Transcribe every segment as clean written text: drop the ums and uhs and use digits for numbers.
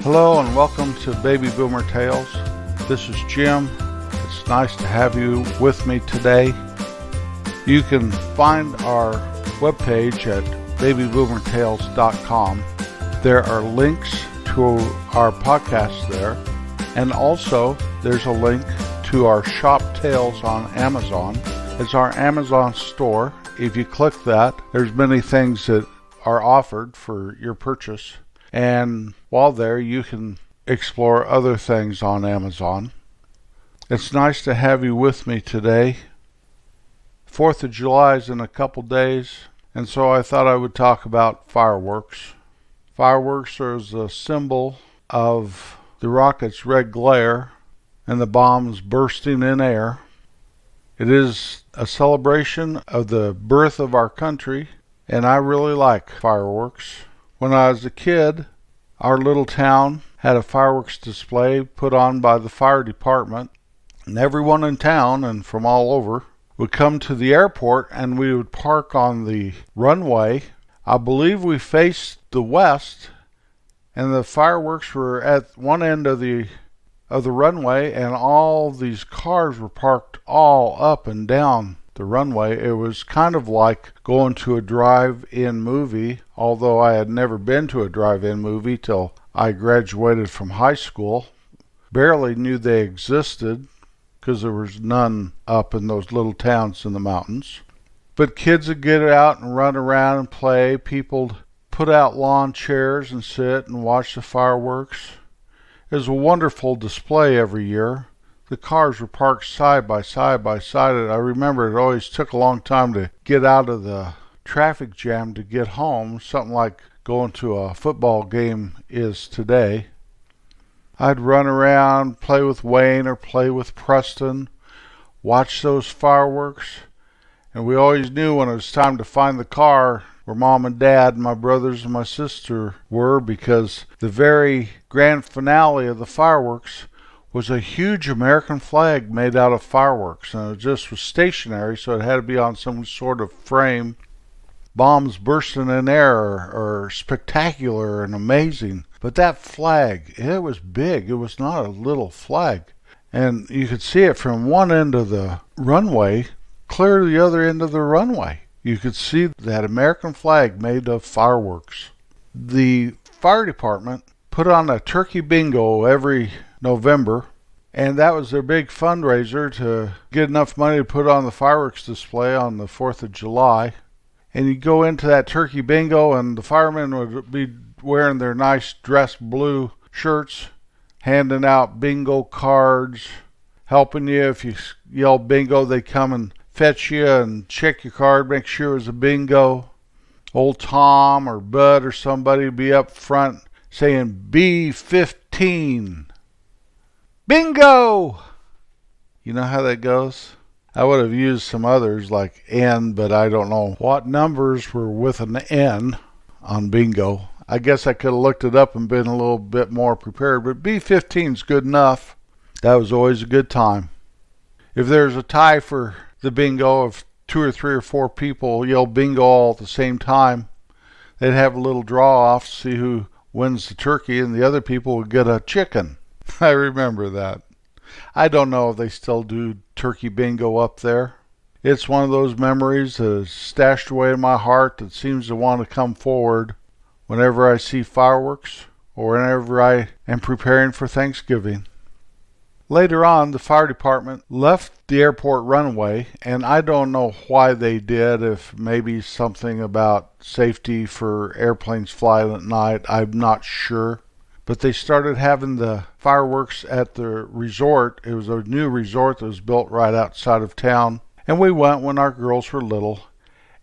Hello and welcome to Baby Boomer Tales. This is Jim. It's nice to have you with me today. You can find our webpage at babyboomertales.com. There are links to our podcast there, and also there's a link to our Shop Tales on Amazon. It's our Amazon store. If you click that, there's many things that are offered for your purchase. And while there, you can explore other things on Amazon. It's nice to have you with me today. 4th of July is in a couple days, and so I thought I would talk about fireworks. Fireworks are a symbol of the rocket's red glare and the bombs bursting in air. It is a celebration of the birth of our country, and I really like fireworks. When I was a kid, our little town had a fireworks display put on by the fire department, and everyone in town and from all over would come to the airport, and we would park on the runway. I believe we faced the west, and the fireworks were at one end of the runway, and all these cars were parked all up and down the runway. It was kind of like going to a drive-in movie, although I had never been to a drive-in movie till I graduated from high school. Barely knew they existed because there was none up in those little towns in the mountains. But kids would get out and run around and play. People put out lawn chairs and sit and watch the fireworks. It was a wonderful display every year. The cars were parked side by side. And I remember it always took a long time to get out of the traffic jam to get home, something like going to a football game is today. I'd run around, play with Wayne or play with Preston, watch those fireworks, and we always knew when it was time to find the car where Mom and Dad and my brothers and my sister were, because the very grand finale of the fireworks was a huge American flag made out of fireworks, and it just was stationary, so it had to be on some sort of frame. Bombs bursting in air are spectacular and amazing, but that flag, it was big. It was not a little flag, and you could see it from one end of the runway clear to the other end of the runway. You could see that American flag made of fireworks. The fire department put on a turkey bingo every November, and that was their big fundraiser to get enough money to put on the fireworks display on the 4th of July. And you go into that turkey bingo, and the firemen would be wearing their nice dress blue shirts, handing out bingo cards, helping you. If you yell bingo, they come and fetch you and check your card, make sure it was a bingo. Old Tom or Bud or somebody would be up front saying B15. Bingo! You know how that goes? I would have used some others like N, but I don't know what numbers were with an N on bingo. I guess I could have looked it up and been a little bit more prepared, but B15 is good enough. That was always a good time. If there's a tie for the bingo, if 2 or 3 or 4 people yell bingo all at the same time, they'd have a little draw off to see who wins the turkey, and the other people would get a chicken. I remember that. I don't know if they still do turkey bingo up there. It's one of those memories that is stashed away in my heart that seems to want to come forward whenever I see fireworks or whenever I am preparing for Thanksgiving. Later on, the fire department left the airport runway, and I don't know why they did, if maybe something about safety for airplanes flying at night, I'm not sure. But they started having the fireworks at the resort. It was a new resort that was built right outside of town. And we went when our girls were little.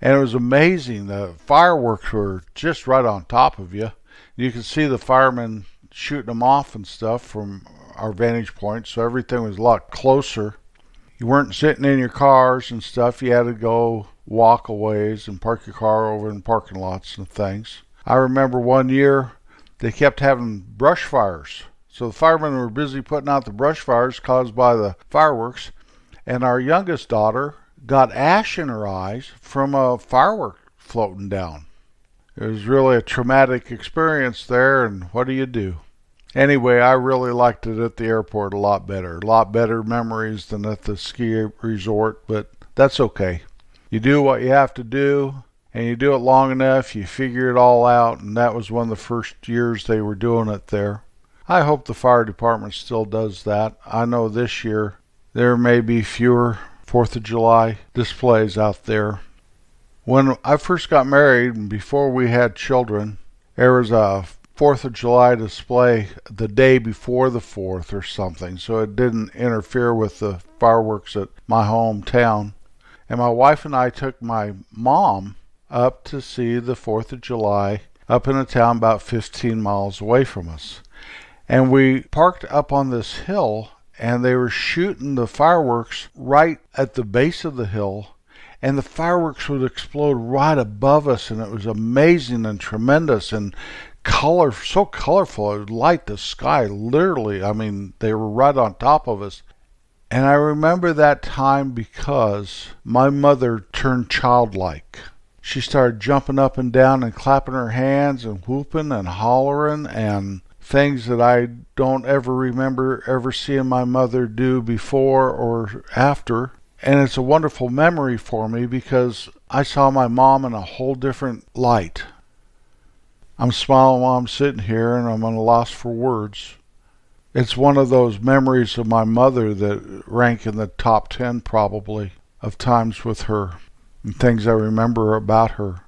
And it was amazing. The fireworks were just right on top of you. You could see the firemen shooting them off and stuff from our vantage point. So everything was a lot closer. You weren't sitting in your cars and stuff. You had to go walk a ways and park your car over in parking lots and things. I remember one year they kept having brush fires. So the firemen were busy putting out the brush fires caused by the fireworks. And our youngest daughter got ash in her eyes from a firework floating down. It was really a traumatic experience there, and what do you do? Anyway, I really liked it at the airport a lot better. A lot better memories than at the ski resort, but that's okay. You do what you have to do, and you do it long enough, you figure it all out, and that was one of the first years they were doing it there. I hope the fire department still does that. I know this year there may be fewer 4th of July displays out there. When I first got married and before we had children, there was a 4th of July display the day before the 4th or something, so it didn't interfere with the fireworks at my hometown. And my wife and I took my mom up to see the 4th of July up in a town about 15 miles away from us. And we parked up on this hill, and they were shooting the fireworks right at the base of the hill, and the fireworks would explode right above us, and it was amazing and tremendous and so colorful. It would light the sky, literally. I mean, they were right on top of us. And I remember that time because my mother turned childlike. She started jumping up and down and clapping her hands and whooping and hollering and things that I don't ever remember ever seeing my mother do before or after. And it's a wonderful memory for me because I saw my mom in a whole different light. I'm smiling while I'm sitting here and I'm at a loss for words. It's one of those memories of my mother that rank in the top 10 probably of times with her and things I remember about her.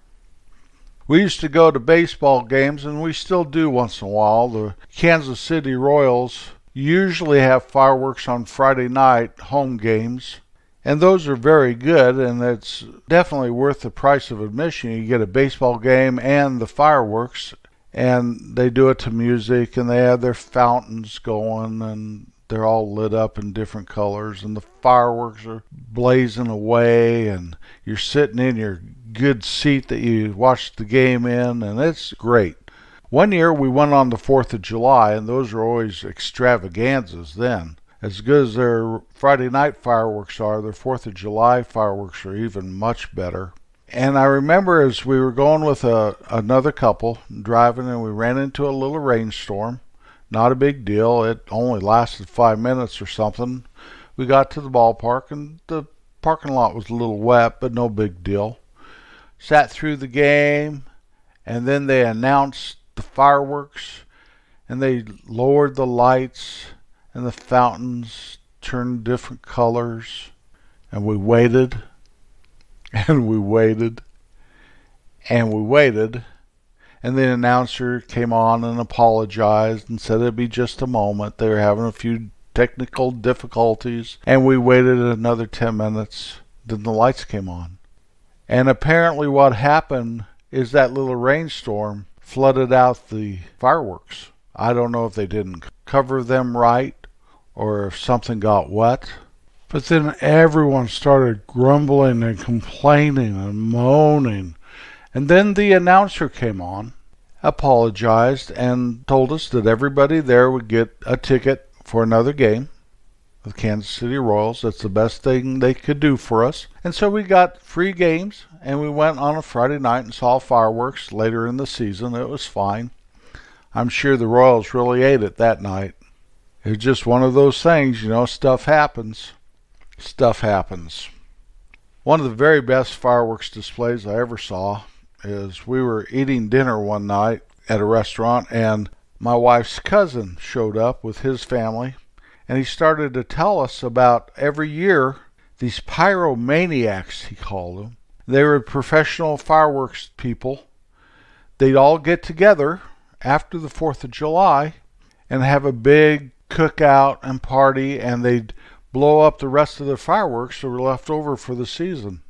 We used to go to baseball games, and we still do once in a while. The Kansas City Royals usually have fireworks on Friday night home games, and those are very good, and it's definitely worth the price of admission. You get a baseball game and the fireworks, and they do it to music, and they have their fountains going, and they're all lit up in different colors, and the fireworks are blazing away, and you're sitting in your good seat that you watched the game in, and it's great. One year we went on the 4th of July, and those are always extravaganzas then. As good as their Friday night fireworks are, their 4th of July fireworks are even much better. And I remember as we were going with another couple driving, and we ran into a little rainstorm. Not a big deal. It only lasted 5 minutes or something. We got to the ballpark, and the parking lot was a little wet, but no big deal. Sat through the game, and then they announced the fireworks, and they lowered the lights, and the fountains turned different colors, and we waited, and we waited, and we waited, and the announcer came on and apologized and said it'd be just a moment. They were having a few technical difficulties, and we waited another 10 minutes. Then the lights came on. And apparently what happened is that little rainstorm flooded out the fireworks. I don't know if they didn't cover them right or if something got wet. But then everyone started grumbling and complaining and moaning. And then the announcer came on, apologized, and told us that everybody there would get a ticket for another game. The Kansas City Royals. That's the best thing they could do for us. And so we got free games, and we went on a Friday night and saw fireworks later in the season. It was fine. I'm sure the Royals really ate it that night. It was just one of those things, stuff happens. Stuff happens. One of the very best fireworks displays I ever saw is we were eating dinner one night at a restaurant, and my wife's cousin showed up with his family. And he started to tell us about every year these pyromaniacs, he called them. They were professional fireworks people. They'd all get together after the 4th of July and have a big cookout and party, and they'd blow up the rest of the fireworks that were left over for the season.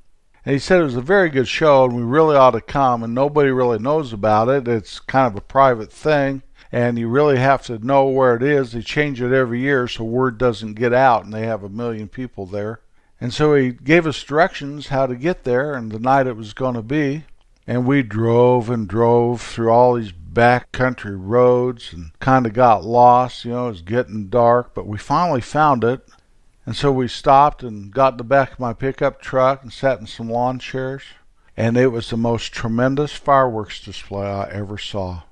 And he said it was a very good show, and we really ought to come, and nobody really knows about it. It's kind of a private thing. And you really have to know where it is. They change it every year so word doesn't get out, and they have 1 million people there. And so he gave us directions how to get there and the night it was going to be. And we drove and drove through all these back country roads and kind of got lost. It was getting dark, but we finally found it. And so we stopped and got in the back of my pickup truck and sat in some lawn chairs. And it was the most tremendous fireworks display I ever saw.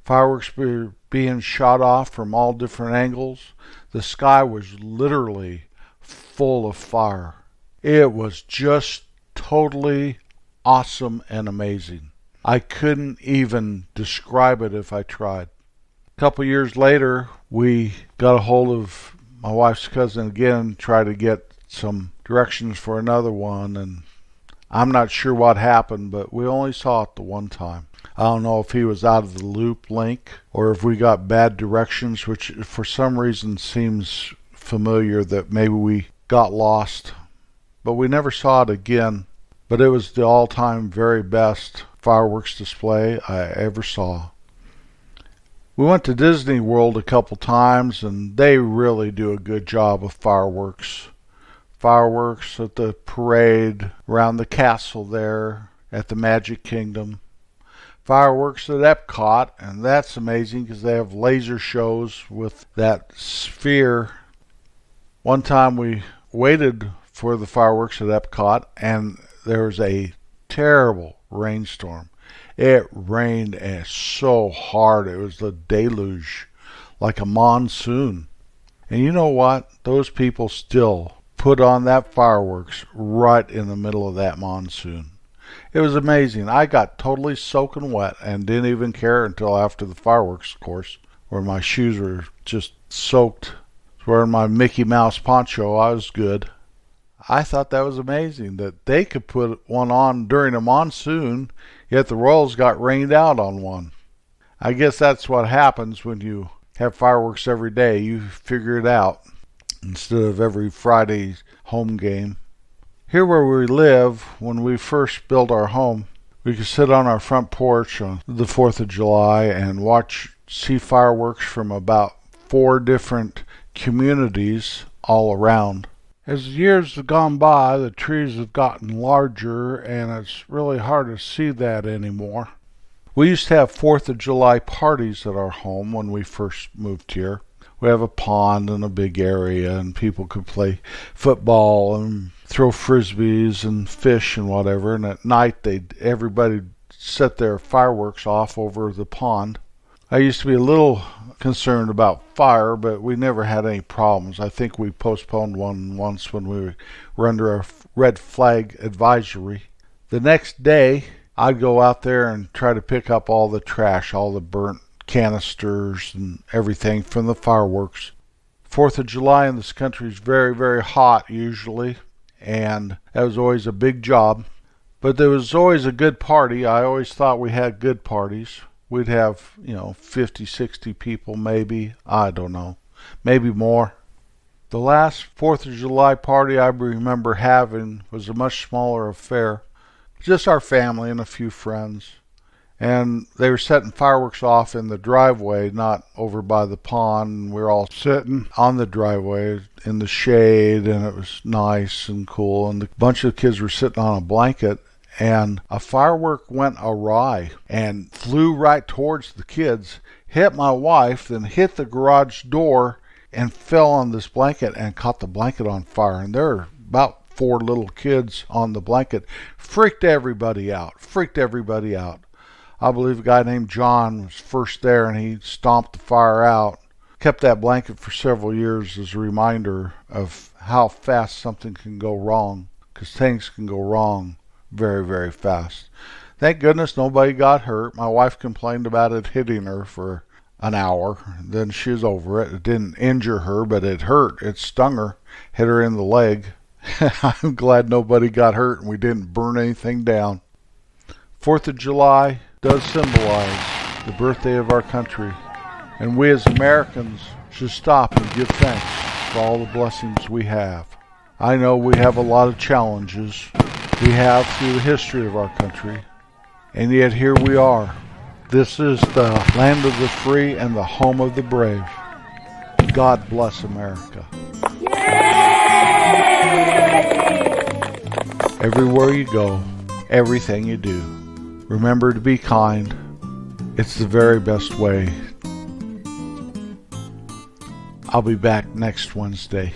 Fireworks were being shot off from all different angles. The sky was literally full of fire. It was just totally awesome and amazing. I couldn't even describe it if I tried. A couple years later, we got a hold of my wife's cousin again, tried to get some directions for another one, and I'm not sure what happened, but we only saw it the one time. I don't know if he was out of the loop link or if we got bad directions, which for some reason seems familiar that maybe we got lost. But we never saw it again. But it was the all-time very best fireworks display I ever saw. We went to Disney World a couple times, and they really do a good job of fireworks. Fireworks at the parade, around the castle there, at the Magic Kingdom. Fireworks at Epcot, and that's amazing because they have laser shows with that sphere. One time we waited for the fireworks at Epcot, and there was a terrible rainstorm. It rained so hard. It was a deluge, like a monsoon. And you know what? Those people still put on that fireworks right in the middle of that monsoon. It was amazing. I got totally soaking wet and didn't even care until after the fireworks, of course, where my shoes were just soaked. I was wearing my Mickey Mouse poncho. I was good. I thought that was amazing that they could put one on during a monsoon, yet the Royals got rained out on one. I guess that's what happens when you have fireworks every day. You figure it out instead of every Friday home game. Here where we live, when we first built our home, we could sit on our front porch on the 4th of July and see fireworks from about 4 different communities all around. As years have gone by, the trees have gotten larger, and it's really hard to see that anymore. We used to have 4th of July parties at our home when we first moved here. We have a pond and a big area, and people could play football and throw frisbees and fish and whatever. And at night, everybody set their fireworks off over the pond. I used to be a little concerned about fire, but we never had any problems. I think we postponed one once when we were under a red flag advisory. The next day, I'd go out there and try to pick up all the trash, all the burnt canisters and everything from the fireworks. 4th of July in this country is very, very hot usually, and that was always a big job. But there was always a good party. I always thought we had good parties. We'd have, 50, 60 people maybe. I don't know. Maybe more. The last 4th of July party I remember having was a much smaller affair. Just our family and a few friends. And they were setting fireworks off in the driveway, not over by the pond. We were all sitting on the driveway in the shade, and it was nice and cool. And a bunch of kids were sitting on a blanket, and a firework went awry and flew right towards the kids, hit my wife, then hit the garage door and fell on this blanket and caught the blanket on fire. And there were about 4 little kids on the blanket. Freaked everybody out. I believe a guy named John was first there, and he stomped the fire out. Kept that blanket for several years as a reminder of how fast something can go wrong, because things can go wrong very, very fast. Thank goodness nobody got hurt. My wife complained about it hitting her for an hour. Then she was over it. It didn't injure her, but it hurt. It stung her, hit her in the leg. I'm glad nobody got hurt and we didn't burn anything down. 4th of July does symbolize the birthday of our country, and we as Americans should stop and give thanks for all the blessings we have. I know we have a lot of challenges we have through the history of our country, and yet here we are. This is the land of the free and the home of the brave. God bless America. Everywhere you go, everything you do, remember to be kind. It's the very best way. I'll be back next Wednesday.